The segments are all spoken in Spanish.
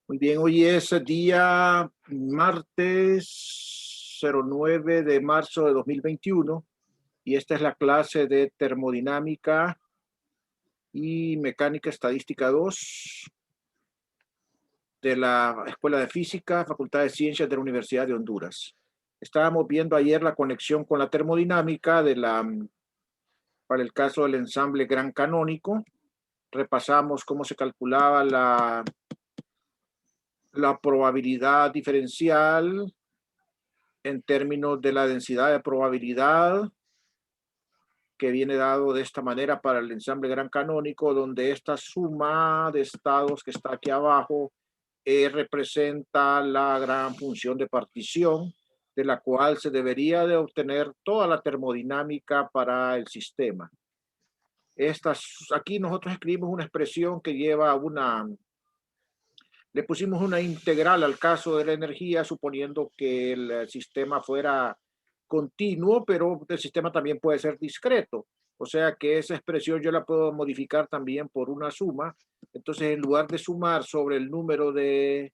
Muy bien, hoy es día martes 09 de marzo de 2021 y esta es la clase de termodinámica y mecánica estadística 2 de la Escuela de Física, Facultad de Ciencias de la Universidad de Honduras. Estábamos viendo ayer la conexión con la termodinámica para el caso del ensamble gran canónico. Repasamos cómo se calculaba la probabilidad diferencial en términos de la densidad de probabilidad que viene dado de esta manera para el ensamble gran canónico, donde esta suma de estados que está aquí abajo representa la gran función de partición, de la cual se debería de obtener toda la termodinámica para el sistema. Aquí nosotros escribimos una expresión que lleva le pusimos una integral al caso de la energía, suponiendo que el sistema fuera continuo, pero el sistema también puede ser discreto. O sea que esa expresión yo la puedo modificar también por una suma. Entonces, en lugar de sumar sobre el número de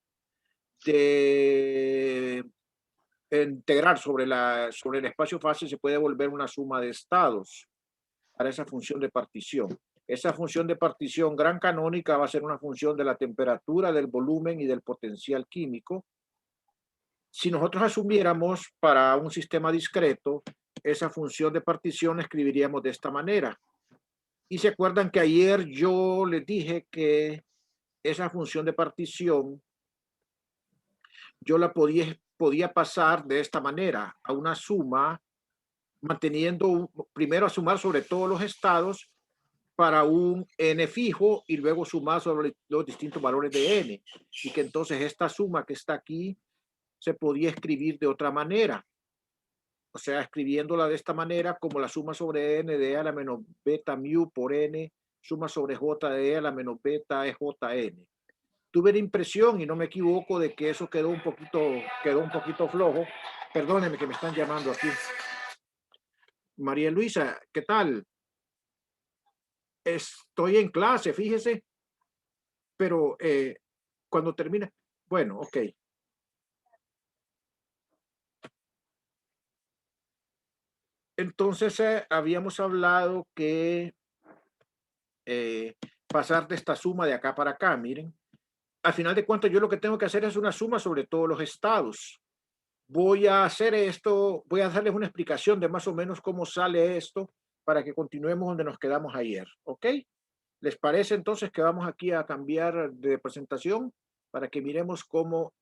integrar sobre el espacio fácil, se puede volver una suma de estados para esa función de partición. Esa función de partición gran canónica va a ser una función de la temperatura, del volumen y del potencial químico. Si nosotros asumiéramos para un sistema discreto, esa función de partición escribiríamos de esta manera. Y se acuerdan que ayer yo les dije que esa función de partición yo la podía pasar de esta manera a una suma, manteniendo primero a sumar sobre todos los estados para un n fijo y luego sumar sobre los distintos valores de n. Y que entonces esta suma que está aquí se podía escribir de otra manera. O sea, escribiéndola de esta manera como la suma sobre n de e a la menos beta mu por n, suma sobre j de e a la menos beta e jn. Tuve la impresión, y no me equivoco, de que eso quedó un poquito flojo. Perdónenme que me están llamando aquí. María Luisa, ¿qué tal? Estoy en clase, fíjese, pero cuando termina, bueno, ok. Entonces habíamos hablado que pasar de esta suma de acá para acá, miren. Al final de cuentas, yo lo que tengo que hacer es una suma sobre todos los estados. Voy a hacer esto, voy a darles una explicación de más o menos cómo sale esto para que continuemos donde nos quedamos ayer, ¿ok? ¿Les parece entonces que vamos aquí a cambiar de presentación para que miremos cómo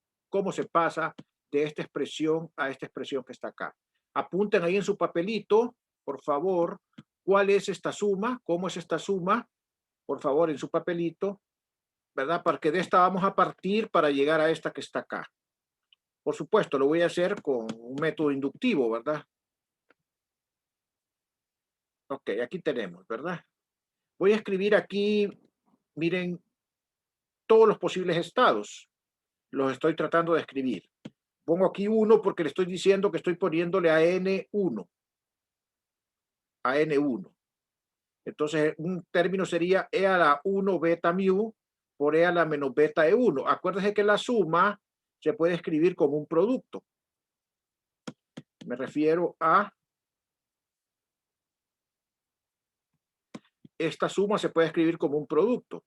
se pasa de esta expresión a esta expresión que está acá? Apunten ahí en su papelito, por favor, cuál es esta suma, cómo es esta suma, por favor, en su papelito, ¿verdad? Porque de esta vamos a partir para llegar a esta que está acá. Por supuesto, lo voy a hacer con un método inductivo, ¿verdad? Ok, aquí tenemos, ¿verdad? Voy a escribir aquí, miren, todos los posibles estados. Los estoy tratando de escribir. Pongo aquí 1 porque le estoy diciendo que estoy poniéndole a N1. A N1. Entonces, un término sería E a la 1 beta mu por E a la menos beta E1. Acuérdense que la suma se puede escribir como un producto. Me refiero a esta suma se puede escribir como un producto.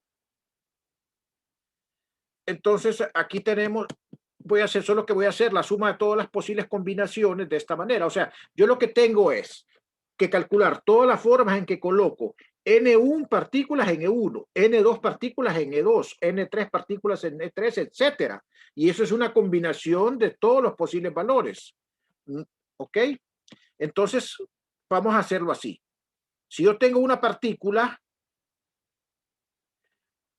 Entonces, aquí tenemos, solo que voy a hacer la suma de todas las posibles combinaciones de esta manera. O sea, yo lo que tengo es que calcular todas las formas en que coloco N1 partículas en E1, N2 partículas en E2, N3 partículas en E3, etcétera. Y eso es una combinación de todos los posibles valores. ¿Ok? Entonces, vamos a hacerlo así. Si yo tengo una partícula,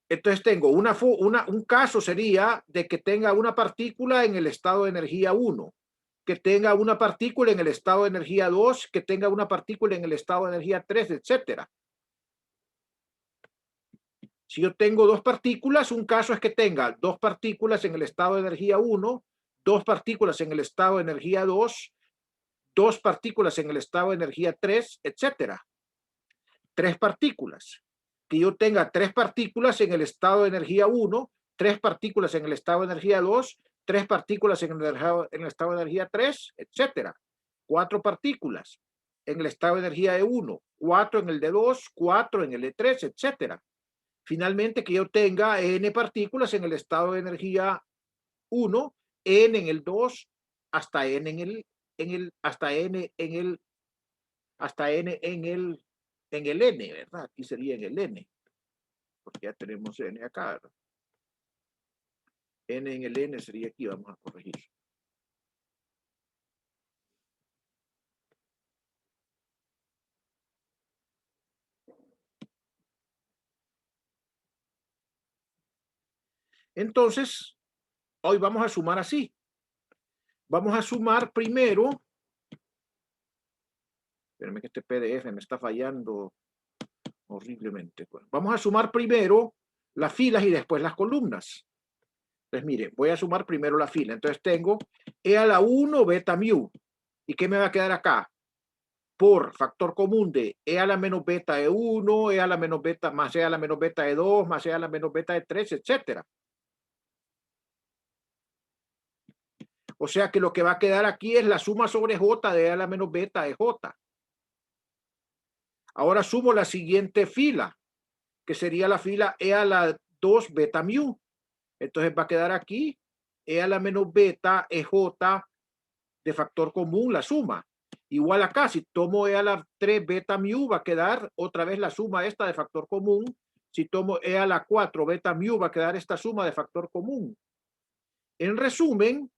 entonces tengo un caso sería de que tenga una partícula en el estado de energía 1, que tenga una partícula en el estado de energía 2, que tenga una partícula en el estado de energía 3, etcétera. Si yo tengo dos partículas, un caso es que tenga dos partículas en el estado de energía 1, dos partículas en el estado de energía 2, dos partículas en el estado de energía 3, etcétera. Tres partículas. Que yo tenga tres partículas en el estado de energía 1, 3 partículas en el estado de energía 2, 3 partículas en el estado de energía 3, etcétera. 4 partículas en el estado de energía de 1, 4 en el de 2, 4 en el de 3, etcétera. Finalmente, que yo tenga n partículas en el estado de energía 1, n en el 2, hasta n en el hasta n en el hasta n en el n, ¿verdad? Aquí sería en el n, porque ya tenemos n acá, ¿verdad? N en el n sería aquí, vamos a corregir. Entonces, hoy vamos a sumar así. Vamos a sumar primero. Espérenme que este PDF me está fallando horriblemente. Pues vamos a sumar primero las filas y después las columnas. Entonces, mire, voy a sumar primero la fila. Entonces tengo E a la 1 beta mu. ¿Y qué me va a quedar acá? Por factor común de E a la menos beta de 1, E a la menos beta más E a la menos beta de 2, más E a la menos beta de 3, etcétera. O sea que lo que va a quedar aquí es la suma sobre J de E a la menos beta de J. Ahora sumo la siguiente fila, que sería la fila E a la 2 beta mu. Entonces va a quedar aquí E a la menos beta EJ de factor común, la suma. Igual acá, si tomo E a la 3 beta mu, va a quedar otra vez la suma esta de factor común. Si tomo E a la 4 beta mu, va a quedar esta suma de factor común. En resumen,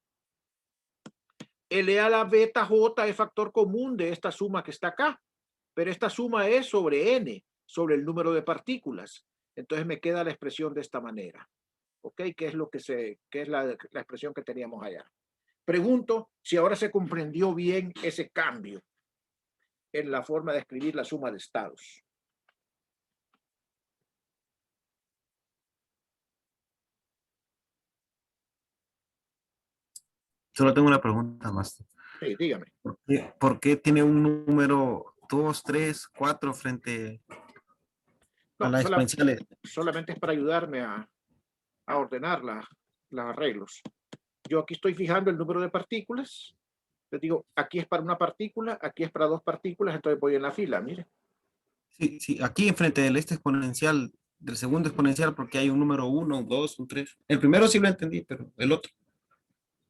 el E a la beta J es factor común de esta suma que está acá. Pero esta suma es sobre n, sobre el número de partículas. Entonces me queda la expresión de esta manera. ¿Ok? ¿Qué es lo que qué es la expresión que teníamos allá? Pregunto si ahora se comprendió bien ese cambio en la forma de escribir la suma de estados. Solo tengo una pregunta más. Sí, dígame. ¿Por qué tiene un número 2, 3, 4 frente a No, la exponencial? solamente es para ayudarme a ordenar los arreglos. Yo aquí estoy fijando el número de partículas. Les digo, aquí es para una partícula, aquí es para 2 partículas, entonces voy en la fila, mire. Sí, sí, aquí enfrente del exponencial, del segundo exponencial, porque hay un número 1, un 2, un 3. El primero sí lo entendí, pero el otro.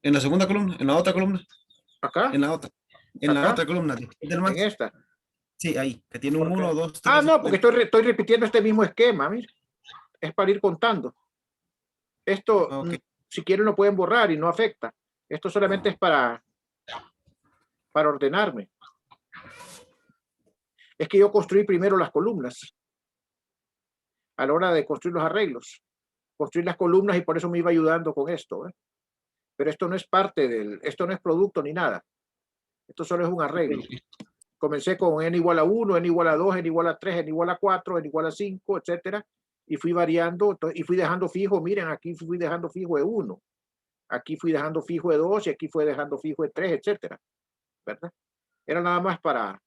En la segunda columna, en la otra columna, Acá, en la otra, en la acá, otra columna del en más. esta. Sí, ahí, que tiene un Porque, 1, 2, ah, 3 y no, porque 4. estoy repitiendo este mismo esquema, mire. Es para ir contando. Esto, Ok. si quieren, lo pueden borrar y no afecta. Esto solamente es para ordenarme. Es que yo construí primero las columnas a la hora de construir los arreglos. Construir las columnas y por eso me iba ayudando con esto. Pero esto no es esto no es producto ni nada. Esto solo es un arreglo. Comencé con n igual a 1, n igual a 2, n igual a 3, n igual a 4, n igual a 5, etcétera. Y fui variando y fui dejando fijo, miren, aquí fui dejando fijo de 1, aquí fui dejando fijo de 2 y aquí fui dejando fijo de 3, etcétera. ¿Verdad? Era nada más para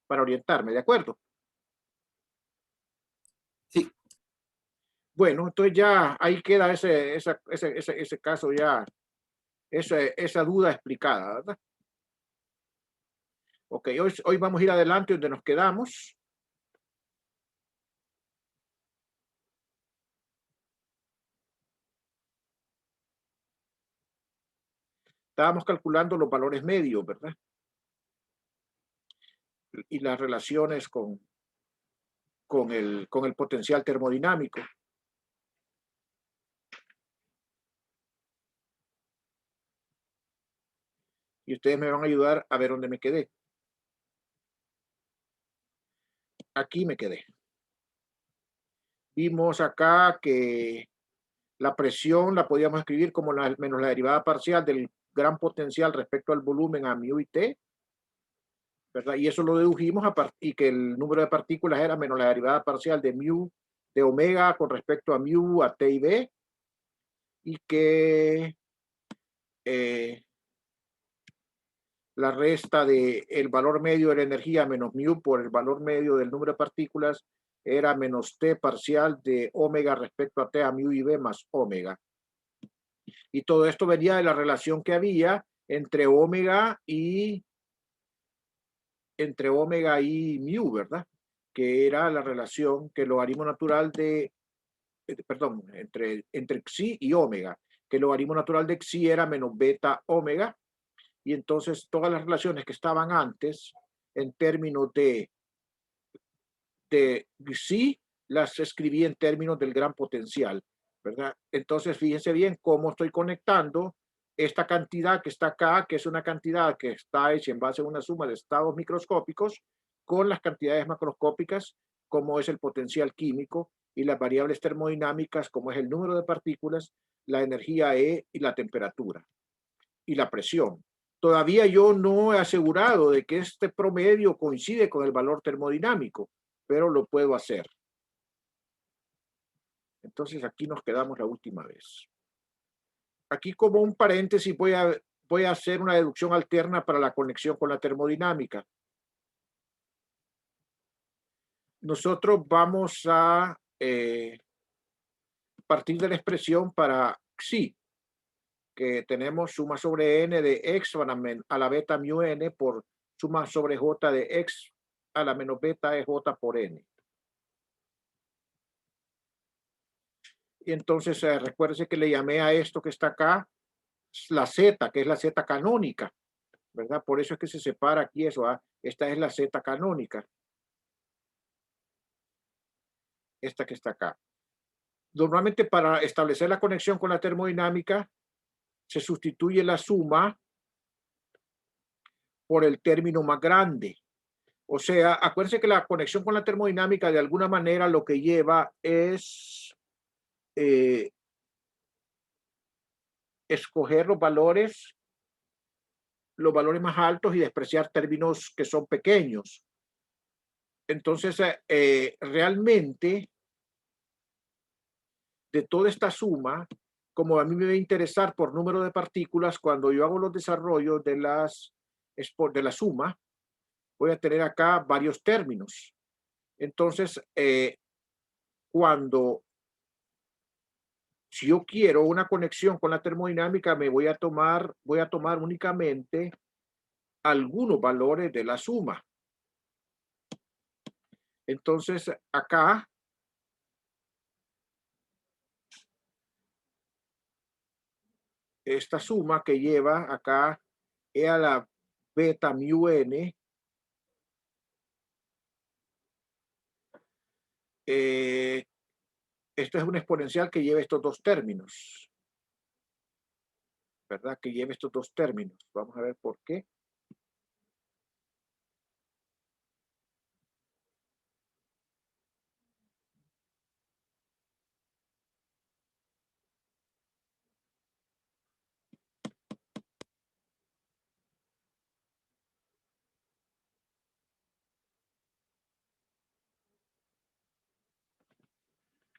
orientarme, ¿de acuerdo? Sí. Bueno, entonces ya ahí queda ese caso ya, esa duda explicada, ¿verdad? Ok, hoy vamos a ir adelante donde nos quedamos. Estábamos calculando los valores medios, ¿verdad? Y las relaciones con el potencial termodinámico. Y ustedes me van a ayudar a ver dónde me quedé. Aquí me quedé. Vimos acá que la presión la podíamos escribir como menos la derivada parcial del gran potencial respecto al volumen a mu y t, ¿verdad? Y eso lo dedujimos y que el número de partículas era menos la derivada parcial de mu de omega con respecto a mu a t y b, y que la resta del valor medio de la energía menos mu por el valor medio del número de partículas era menos T parcial de omega respecto a T a mu y B más omega. Y todo esto venía de la relación que había entre omega y mu, ¿verdad? Que era la relación que el logaritmo natural perdón, entre xi y omega, que el logaritmo natural de xi era menos beta omega, y entonces todas las relaciones que estaban antes en términos de xi las escribí en términos del gran potencial, ¿verdad? Entonces fíjense bien cómo estoy conectando esta cantidad que está acá, que es una cantidad que está hecha en base a una suma de estados microscópicos, con las cantidades macroscópicas, como es el potencial químico, y las variables termodinámicas, como es el número de partículas, la energía E y la temperatura y la presión. Todavía yo no he asegurado de que este promedio coincide con el valor termodinámico, pero lo puedo hacer. Entonces aquí nos quedamos la última vez. Aquí, como un paréntesis, voy a hacer una deducción alterna para la conexión con la termodinámica. Nosotros vamos a partir de la expresión para xi, que tenemos suma sobre n de x a la beta mu n por suma sobre j de x a la menos beta e j por n. Y entonces recuérdese que le llamé a esto que está acá la z, que es la z canónica, ¿verdad? Por eso es que se separa aquí eso. Esta es la z canónica. Esta que está acá. Normalmente para establecer la conexión con la termodinámica se sustituye la suma por el término más grande. O sea, acuérdense que la conexión con la termodinámica de alguna manera lo que lleva es escoger los valores más altos y despreciar términos que son pequeños. Entonces, realmente, de toda esta suma, como a mí me va a interesar por número de partículas, cuando yo hago los desarrollos de la suma, voy a tener acá varios términos. Entonces, si yo quiero una conexión con la termodinámica, voy a tomar únicamente algunos valores de la suma. Entonces, acá esta suma que lleva acá E a la beta mu n, esto es un exponencial que lleva estos dos términos, ¿verdad? Que lleva estos dos términos. Vamos a ver por qué.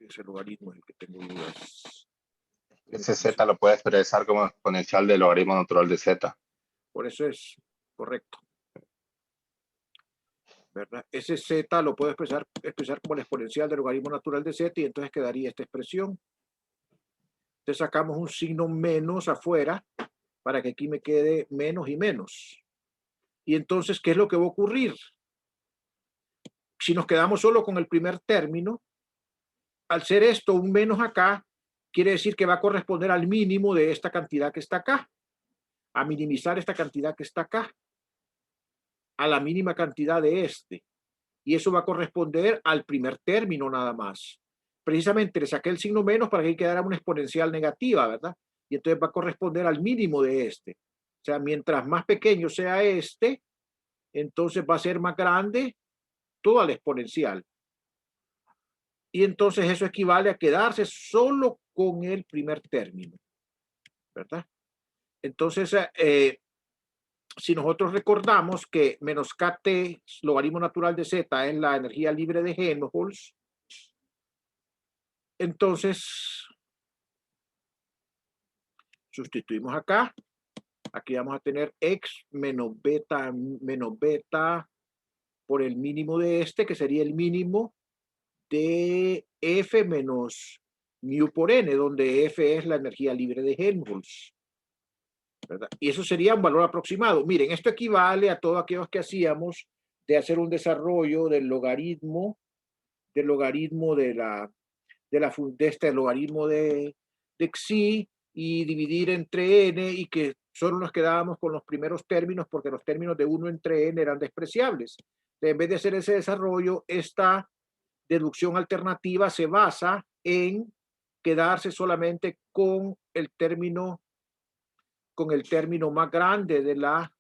Ese logaritmo es el que tengo dudas. Ese z lo puede expresar como exponencial del logaritmo natural de z. Por eso es correcto, ¿verdad? Ese z lo puedo expresar como el exponencial del logaritmo natural de z, y entonces quedaría esta expresión. Entonces sacamos un signo menos afuera para que aquí me quede menos y menos. Y entonces, ¿qué es lo que va a ocurrir? Si nos quedamos solo con el primer término, al ser esto un menos acá, quiere decir que va a corresponder al mínimo de esta cantidad que está acá, a minimizar esta cantidad que está acá, a la mínima cantidad de este. Y eso va a corresponder al primer término nada más. Precisamente le saqué el signo menos para que quedara una exponencial negativa, ¿verdad? Y entonces va a corresponder al mínimo de este. O sea, mientras más pequeño sea este, entonces va a ser más grande toda la exponencial. Y entonces eso equivale a quedarse solo con el primer término, ¿verdad? Entonces, si nosotros recordamos que menos kT, logaritmo natural de z, es la energía libre de Helmholtz, entonces sustituimos acá. Aquí vamos a tener x menos beta por el mínimo de este, que sería el mínimo de F menos mu por N, donde F es la energía libre de Helmholtz, ¿verdad? Y eso sería un valor aproximado. Miren, esto equivale a todo aquello que hacíamos de hacer un desarrollo del logaritmo de este logaritmo de xi y dividir entre n, y que solo nos quedábamos con los primeros términos porque los términos de 1 entre n eran despreciables. En vez de hacer ese desarrollo, esta deducción alternativa se basa en quedarse solamente con el término más grande de la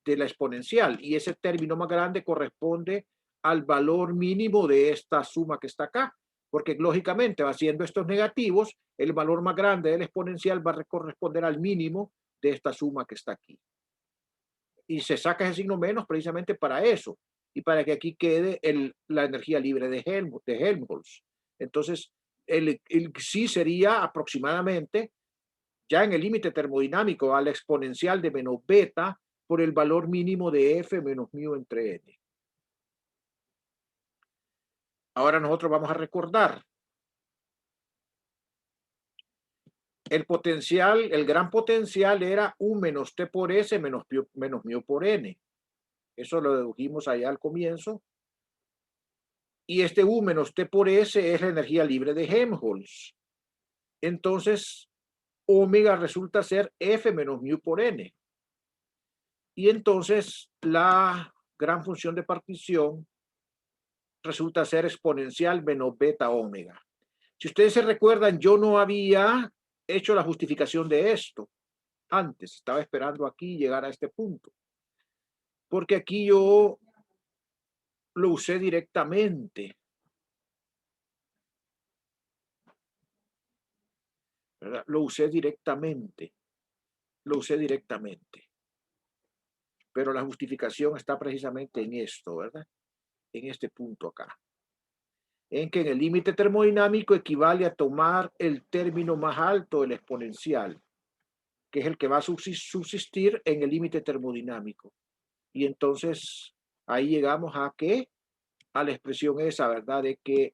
exponencial, y ese término más grande corresponde al valor mínimo de esta suma que está acá, porque lógicamente, haciendo estos negativos, el valor más grande del exponencial va a corresponder al mínimo de esta suma que está aquí. Y se saca ese signo menos precisamente para eso, y para que aquí quede la energía libre de Helmholtz. Entonces, el sí sería aproximadamente, ya en el límite termodinámico, a la exponencial de menos beta por el valor mínimo de F menos mu entre N. Ahora nosotros vamos a recordar el potencial, el gran potencial era U menos T por S menos mu por N. Eso lo dedujimos allá al comienzo. Y este U menos T por S es la energía libre de Helmholtz. Entonces, omega resulta ser F menos mu por N. Y entonces la gran función de partición resulta ser exponencial menos beta omega. Si ustedes se recuerdan, yo no había hecho la justificación de esto antes. Estaba esperando aquí llegar a este punto. Porque aquí yo lo usé directamente. ¿Verdad? Lo usé directamente. Pero la justificación está precisamente en esto, ¿verdad? En este punto acá. En que en el límite termodinámico equivale a tomar el término más alto del exponencial, que es el que va a subsistir en el límite termodinámico. Y entonces ahí llegamos a qué? A la expresión esa, ¿verdad? De que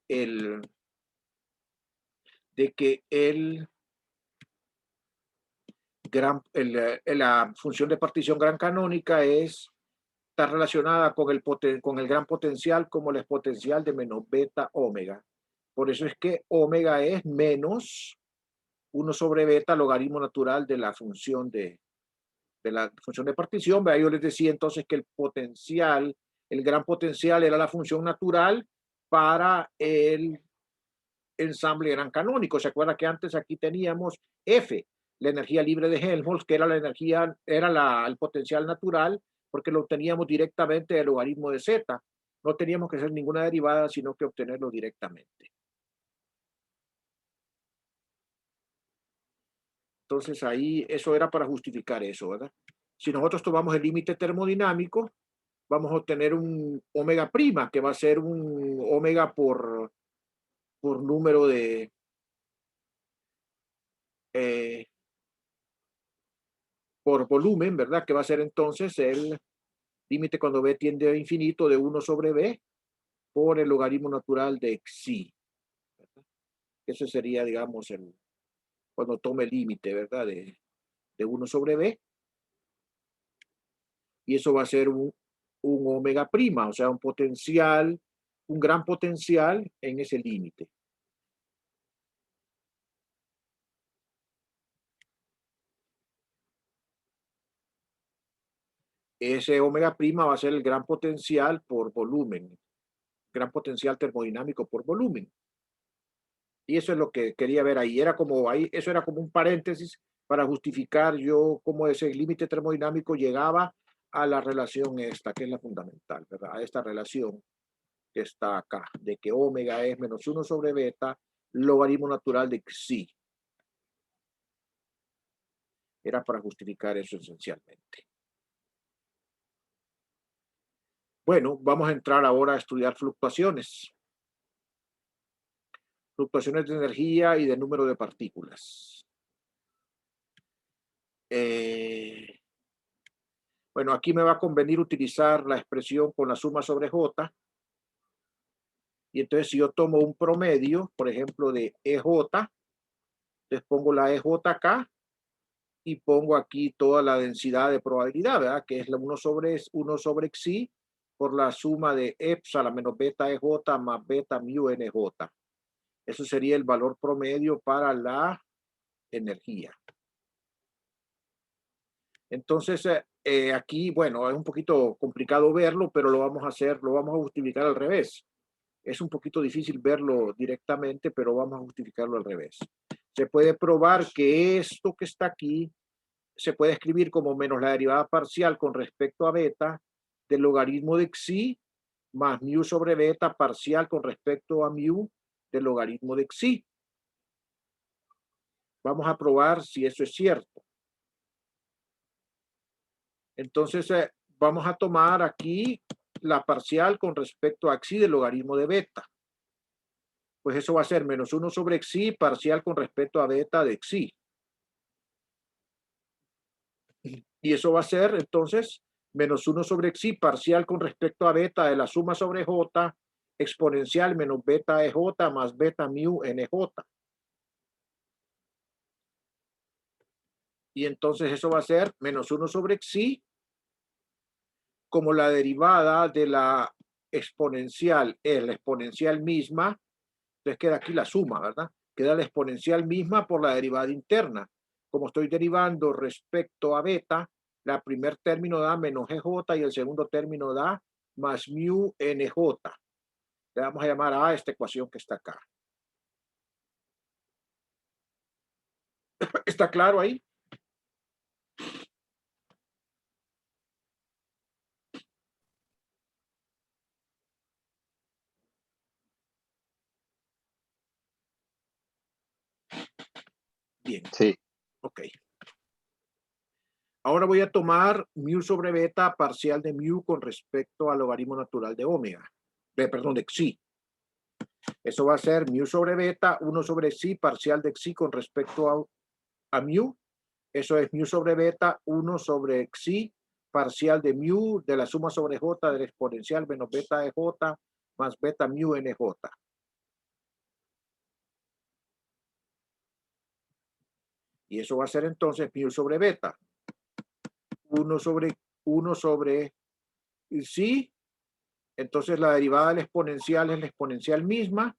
la función de partición gran canónica está relacionada con el gran potencial como el exponencial de menos beta omega. Por eso es que omega es menos 1 sobre beta logaritmo natural de la función de partición. Yo les decía entonces que el gran potencial era la función natural para el ensamble gran canónico. ¿Se acuerda que antes aquí teníamos F, la energía libre de Helmholtz, que era el potencial natural, porque lo obteníamos directamente del logaritmo de Z? No teníamos que hacer ninguna derivada, sino que obtenerlo directamente. Entonces ahí eso era para justificar eso, ¿verdad? Si nosotros tomamos el límite termodinámico, vamos a obtener un omega prima, que va a ser un omega por número de por volumen, ¿verdad? Que va a ser entonces el límite cuando b tiende a infinito de 1 sobre b por el logaritmo natural de xi. ¿Verdad? Ese sería, digamos, cuando tome el límite, ¿verdad? De 1 sobre b. Y eso va a ser un omega prima, o sea, un gran potencial en ese límite. Ese omega prima va a ser el gran potencial por volumen, gran potencial termodinámico por volumen. Y eso es lo que quería ver ahí. Eso era como un paréntesis para justificar yo cómo ese límite termodinámico llegaba a la relación esta, que es la fundamental, ¿verdad? A esta relación que está acá, de que omega es menos 1 sobre beta, logaritmo natural de xi. Era para justificar eso esencialmente. Bueno, vamos a entrar ahora a estudiar fluctuaciones. Fluctuaciones de energía y de número de partículas. Bueno, aquí me va a convenir utilizar la expresión con la suma sobre J, Y entonces si yo tomo un promedio, por ejemplo, de EJ, entonces pongo la EJ acá y pongo aquí toda la densidad de probabilidad, ¿verdad? Que es la 1 sobre xi por la suma de epsilon menos beta EJ más beta mu NJ. Eso sería el valor promedio para la energía. Entonces, aquí, bueno, es un poquito complicado verlo, pero lo vamos a hacer, lo vamos a justificar al revés. Es un poquito difícil verlo directamente, pero vamos a justificarlo al revés. Se puede probar que esto que está aquí se puede escribir como menos la derivada parcial con respecto a beta del logaritmo de xi más mu sobre beta parcial con respecto a mu del logaritmo de xi. Vamos a probar si eso es cierto. Entonces, vamos a tomar aquí la parcial con respecto a xi del logaritmo de beta. Pues eso va a ser menos 1 sobre xi parcial con respecto a beta de xi. Y eso va a ser, entonces, menos 1 sobre xi parcial con respecto a beta de la suma sobre j exponencial menos beta EJ más beta mu NJ. Y entonces eso va a ser menos 1 sobre xi como la derivada de la exponencial es la exponencial misma. Entonces queda aquí la suma, ¿verdad? Queda la exponencial misma por la derivada interna. Como estoy derivando respecto a beta, la primer término da menos EJ y el segundo término da más mu NJ. Le vamos a llamar a esta ecuación que está acá. ¿Está claro ahí? Bien. Sí. Ok. Ahora voy a tomar mu sobre beta parcial de mu con respecto al logaritmo natural de omega. Perdón, de xi. Eso va a ser mu sobre beta, 1 sobre xi parcial de xi con respecto a mu. Eso es mu sobre beta, 1 sobre xi parcial de mu de la suma sobre j del exponencial menos beta EJ más beta mu NJ. Y eso va a ser entonces mu sobre beta. 1 sobre xi. Entonces la derivada del exponencial es la exponencial misma.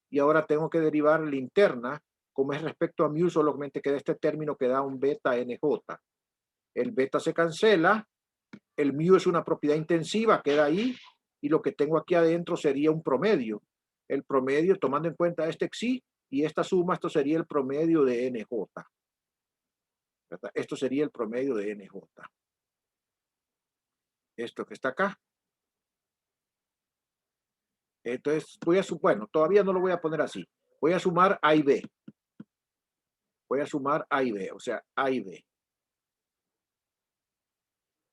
Y ahora tengo que derivar la interna. Como es respecto a mu, solamente queda este término que da un beta NJ. El beta se cancela. El mu es una propiedad intensiva, queda ahí. Y lo que tengo aquí adentro sería un promedio. El promedio, tomando en cuenta este xi y esta suma, esto sería el promedio de NJ. ¿Verdad? Esto sería el promedio de NJ. Esto que está acá. Entonces, bueno, todavía no lo voy a poner así. Voy a sumar A y B. Voy a sumar A y B, o sea, A y B.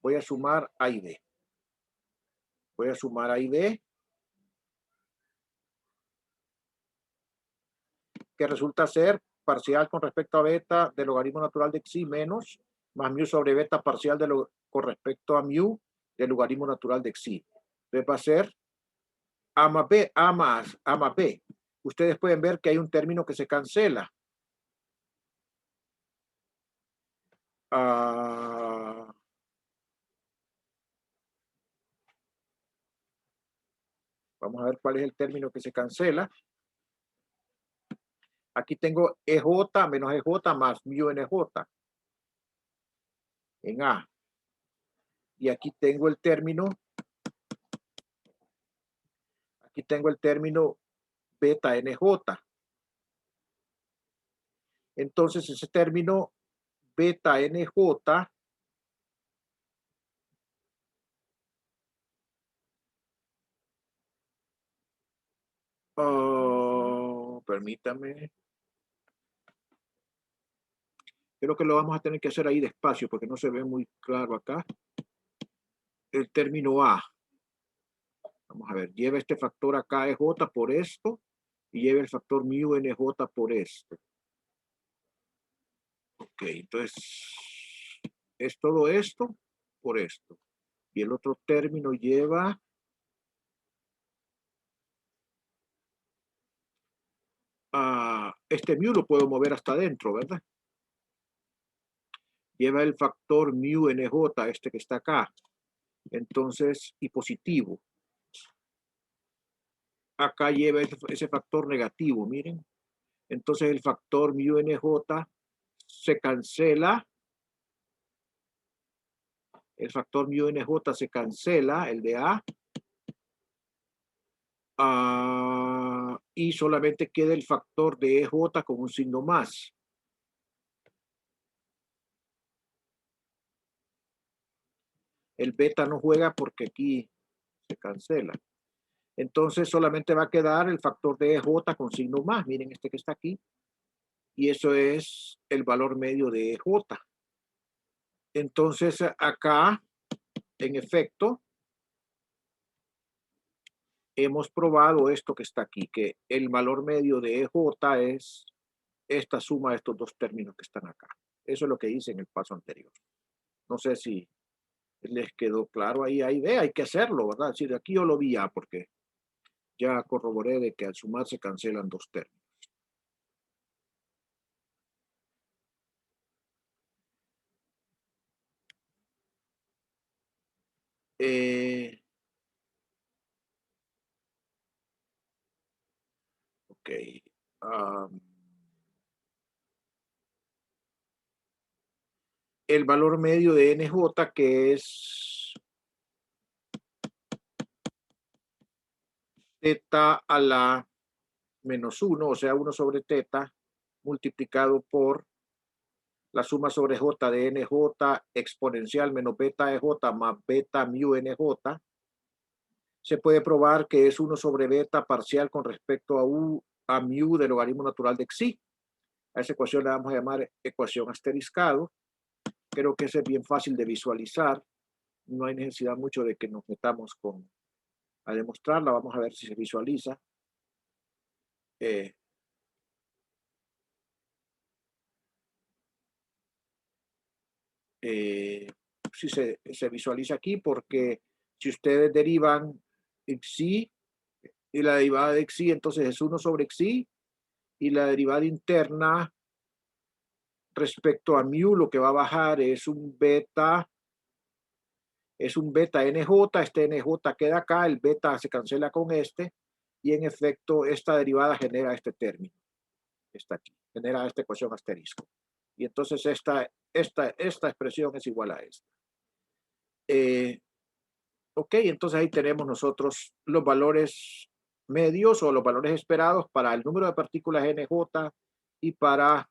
Voy a sumar A y B. Voy a sumar A y B. Que resulta ser parcial con respecto a beta del logaritmo natural de xi menos más mu sobre beta parcial con respecto a mu del logaritmo natural de xi. Entonces va a ser A más B, A más B. Ustedes pueden ver que hay un término que se cancela. Vamos a ver cuál es el término que se cancela. Aquí tengo EJ menos EJ más mu NJ en A. Y aquí tengo el término beta NJ. Entonces ese término beta NJ permítame. Creo que lo vamos a tener que hacer ahí despacio porque no se ve muy claro acá. El término A. Vamos a ver, lleva este factor acá EJ por esto y lleva el factor mu NJ por esto. Ok, entonces es todo esto por esto. Y el otro término lleva este mu lo puedo mover hasta adentro, ¿verdad? Lleva el factor mu NJ, este que está acá. Entonces, y positivo. Acá lleva ese factor negativo, miren. Entonces el factor mu NJ se cancela. El factor mu NJ se cancela, el de A. Y solamente queda el factor de EJ con un signo más. El beta no juega porque aquí se cancela. Entonces solamente va a quedar el factor de EJ con signo más. Miren este que está aquí. Y eso es el valor medio de EJ. Entonces acá, en efecto, hemos probado esto que está aquí, que el valor medio de EJ es esta suma de estos dos términos que están acá. Eso es lo que hice en el paso anterior. No sé si les quedó claro ahí ve, hay que hacerlo, ¿verdad? Es decir, aquí yo lo vi ya porque ya corroboré de que al sumar se cancelan dos términos. Ok. El valor medio de NJ, que es teta a la menos 1, o sea, 1 sobre teta, multiplicado por la suma sobre J de NJ exponencial menos beta EJ más beta mu NJ. Se puede probar que es 1 sobre beta parcial con respecto a mu del logaritmo natural de xi. A esa ecuación la vamos a llamar ecuación asteriscado. Creo que ese es bien fácil de visualizar. No hay necesidad mucho de que nos metamos a demostrarla. Vamos a ver si se visualiza. Si se visualiza aquí, porque si ustedes derivan xi y la derivada de xi, entonces es 1 sobre xi, y la derivada interna respecto a mu, lo que va a bajar es un beta NJ, este NJ queda acá, el beta se cancela con este, y en efecto esta derivada genera este término, está aquí, genera esta ecuación asterisco. Y entonces esta expresión es igual a esta. Ok, entonces ahí tenemos nosotros los valores medios o los valores esperados para el número de partículas NJ y para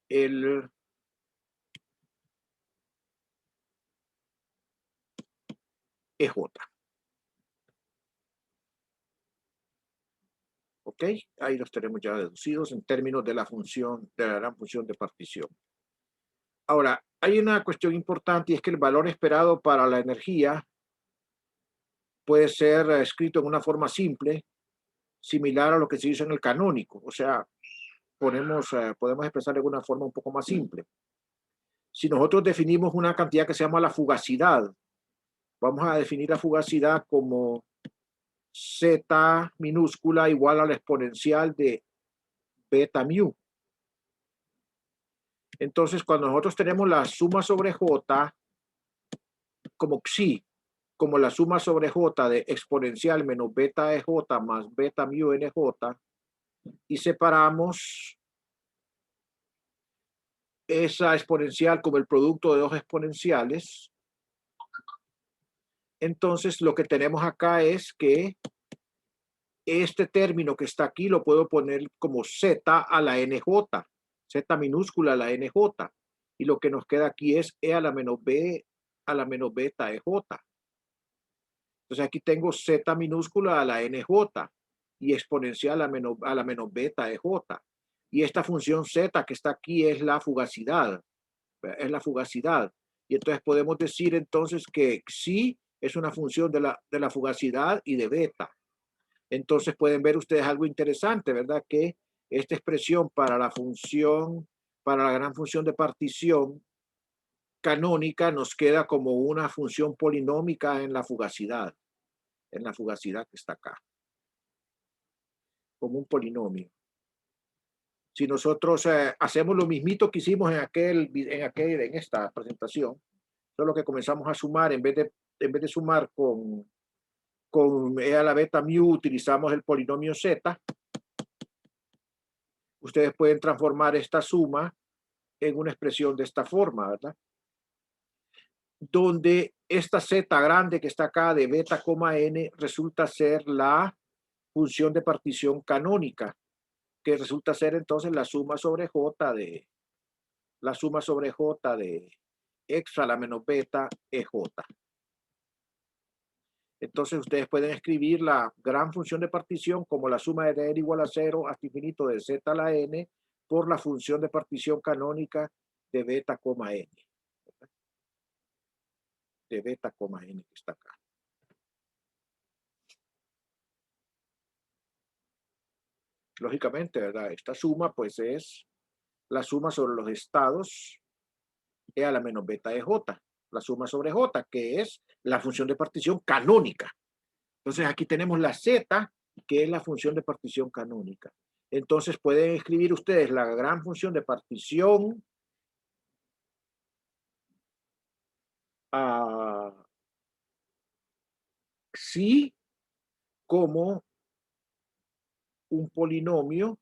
el EJ. Ok, ahí los tenemos ya deducidos en términos de la función, de la gran función de partición. Ahora, hay una cuestión importante y es que el valor esperado para la energía puede ser escrito en una forma simple, similar a lo que se hizo en el canónico. O sea, podemos expresar de una forma un poco más simple. Si nosotros definimos una cantidad que se llama la fugacidad, vamos a definir la fugacidad como z minúscula igual a la exponencial de beta mu. Entonces, cuando nosotros tenemos la suma sobre j como xi, como la suma sobre j de exponencial menos beta EJ más beta mu NJ, y separamos esa exponencial como el producto de dos exponenciales, entonces lo que tenemos acá es que este término que está aquí lo puedo poner como z a la nj, z minúscula a la nj, y lo que nos queda aquí es e a la menos b a la menos beta EJ. Entonces aquí tengo z minúscula a la nj y exponencial a la menos beta EJ. Y esta función z que está aquí es la fugacidad. Es la fugacidad. Y entonces podemos decir entonces que xi es una función de la fugacidad y de beta. Entonces pueden ver ustedes algo interesante, ¿verdad? Que esta expresión para la función, para la gran función de partición canónica nos queda como una función polinómica en la fugacidad que está acá. como un polinomio. Si nosotros hacemos lo mismito que hicimos en esta presentación, solo que comenzamos a sumar, en vez de sumar con e a la beta mu, utilizamos el polinomio z. Ustedes pueden transformar esta suma en una expresión de esta forma, ¿verdad? Donde esta z grande que está acá de beta, n resulta ser la función de partición canónica, que resulta ser entonces la suma sobre j de x a la menos beta ej. Entonces ustedes pueden escribir la gran función de partición como la suma de n igual a 0 hasta infinito de z a la n por la función de partición canónica de beta, n. De beta, n que está acá. Lógicamente, ¿verdad? Esta suma pues es la suma sobre los estados e a la menos beta ej. La suma sobre j, que es la función de partición canónica. Entonces aquí tenemos la z, que es la función de partición canónica. Entonces pueden escribir ustedes la gran función de partición sí como un polinomio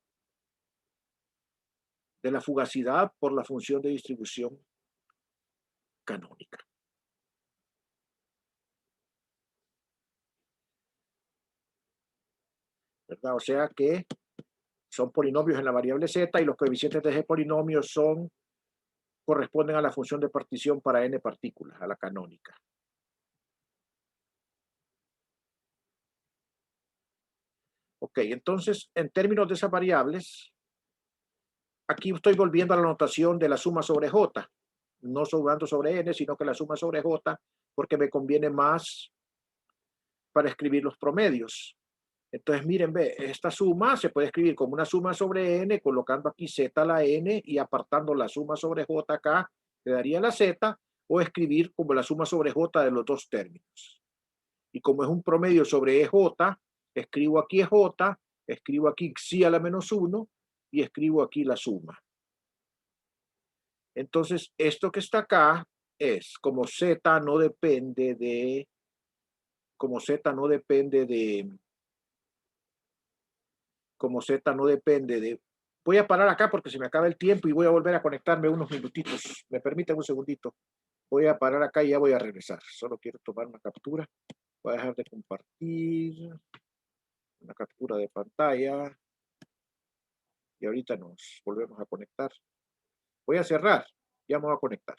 de la fugacidad por la función de distribución canónica. ¿Verdad? O sea que son polinomios en la variable z y los coeficientes de ese polinomio corresponden a la función de partición para n partículas, a la canónica. Ok, entonces, en términos de esas variables, aquí estoy volviendo a la notación de la suma sobre j, no sumando sobre n, sino que la suma sobre j, porque me conviene más para escribir los promedios. Entonces, miren, ve, esta suma se puede escribir como una suma sobre n, colocando aquí z a la n y apartando la suma sobre j acá, te daría la z, o escribir como la suma sobre j de los dos términos. Y como es un promedio sobre ej, escribo aquí ej, escribo aquí xi a la menos 1 y escribo aquí la suma. Entonces, esto que está acá es como z no depende de, como z no depende de, como z no depende de, voy a parar acá porque se me acaba el tiempo y voy a volver a conectarme unos minutitos. ¿Me permiten un segundito? Voy a parar acá y ya voy a regresar. Solo quiero tomar una captura. Voy a dejar de compartir una captura de pantalla. Y ahorita nos volvemos a conectar. Voy a cerrar. Ya me voy a conectar.